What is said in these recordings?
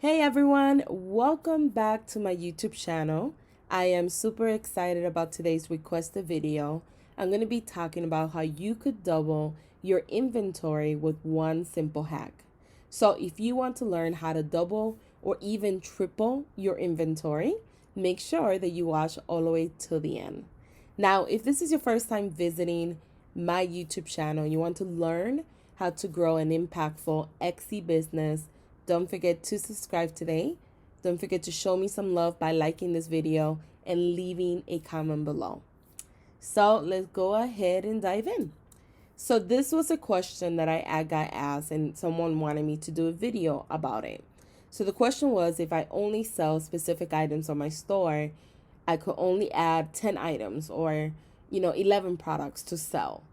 Hey everyone, welcome back to my YouTube channel. I am super excited about today's requested video. I'm going to be talking about how you could double your inventory with one simple hack. So if you want to learn how to double or even triple your inventory, make sure that you watch all the way till the end. Now, if this is your first time visiting my YouTube channel, you want to learn how to grow an impactful Etsy business, don't forget to subscribe today. Don't forget to show me some love by liking this video and leaving a comment below. So let's go ahead and dive in. So this was a question that I got asked and someone wanted me to do a video about it. So the question was, if I only sell specific items on my store, I could only add 10 items or 11 products to sell.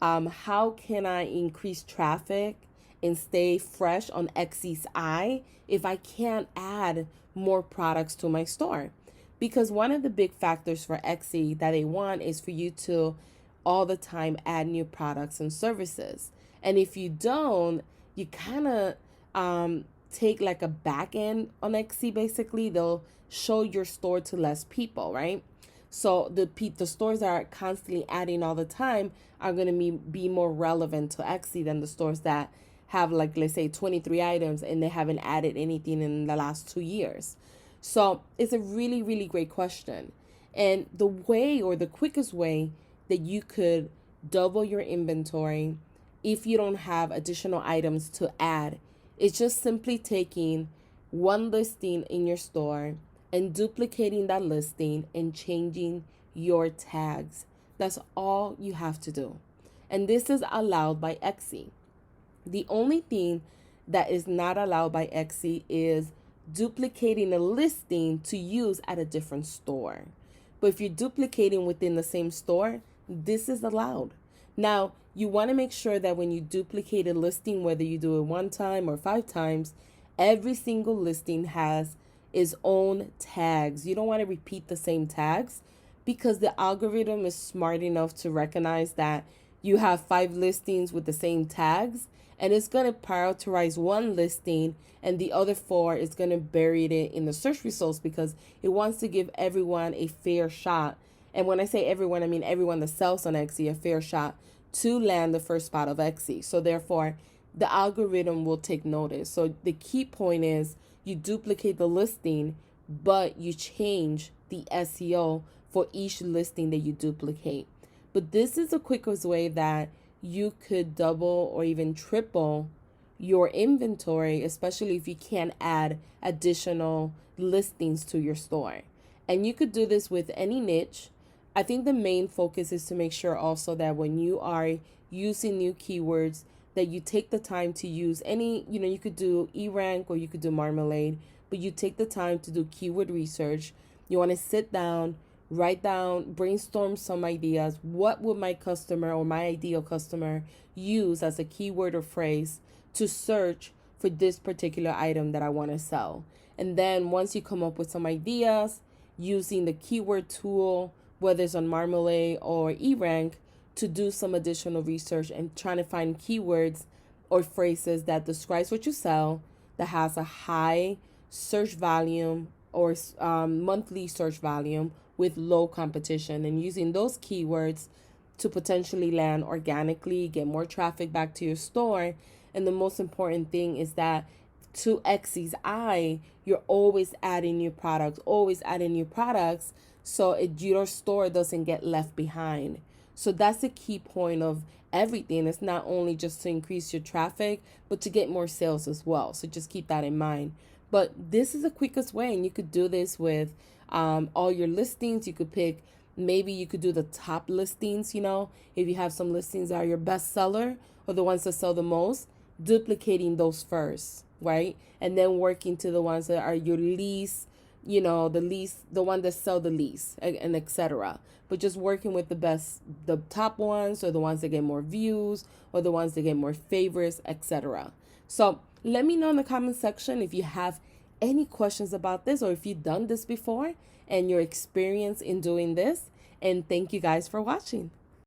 How can I increase traffic and stay fresh on Etsy's eye if I can't add more products to my store? Because one of the big factors for Etsy that they want is for you to all the time add new products and services. And if you don't, you kind of take like a back end on Etsy. Basically, they'll show your store to less people, right? So the stores that are constantly adding all the time are going to be more relevant to Etsy than the stores that have, like, let's say 23 items and they haven't added anything in the last 2 years. So it's a really, really great question. And the way, or the quickest way that you could double your inventory if you don't have additional items to add is just simply taking one listing in your store and duplicating that listing and changing your tags. That's all you have to do. And this is allowed by Etsy. The only thing that is not allowed by Etsy is duplicating a listing to use at a different store. But if you're duplicating within the same store, this is allowed. Now, you want to make sure that when you duplicate a listing, whether you do it 1 time or 5 times, every single listing has its own tags. You don't want to repeat the same tags because the algorithm is smart enough to recognize that you have 5 listings with the same tags, and it's going to prioritize one listing and the other 4 is going to bury it in the search results because it wants to give everyone a fair shot. And when I say everyone, I mean everyone that sells on Etsy a fair shot to land the first spot of Etsy. So therefore, the algorithm will take notice. So the key point is you duplicate the listing, but you change the SEO for each listing that you duplicate. But this is the quickest way that you could double or even triple your inventory, especially if you can't add additional listings to your store. And you could do this with any niche. I think the main focus is to make sure also that when you are using new keywords, that you take the time to use any, you could do eRank or you could do Marmalade, but you take the time to do keyword research. You want to sit down, write down, brainstorm some ideas. What would my customer or my ideal customer use as a keyword or phrase to search for this particular item that I want to sell? And then once you come up with some ideas using the keyword tool, whether it's on Marmalade or eRank, to do some additional research and trying to find keywords or phrases that describes what you sell, that has a high search volume or monthly search volume with low competition, and using those keywords to potentially land organically, get more traffic back to your store. And the most important thing is that to Etsy's eye, you're always adding new products, so your store doesn't get left behind. So that's the key point of everything. It's not only just to increase your traffic, but to get more sales as well. So just keep that in mind. But this is the quickest way, and you could do this with all your listings. You could pick, maybe you could do the top listings, if you have some listings that are your best seller or the ones that sell the most, duplicating those first, right? And then working to the ones that are your least, the one that sell the least, and etc. But just working with the top ones, or the ones that get more views, or the ones that get more favorites, etc. So let me know in the comment section if you have any questions about this, or if you've done this before and your experience in doing this. And thank you guys for watching.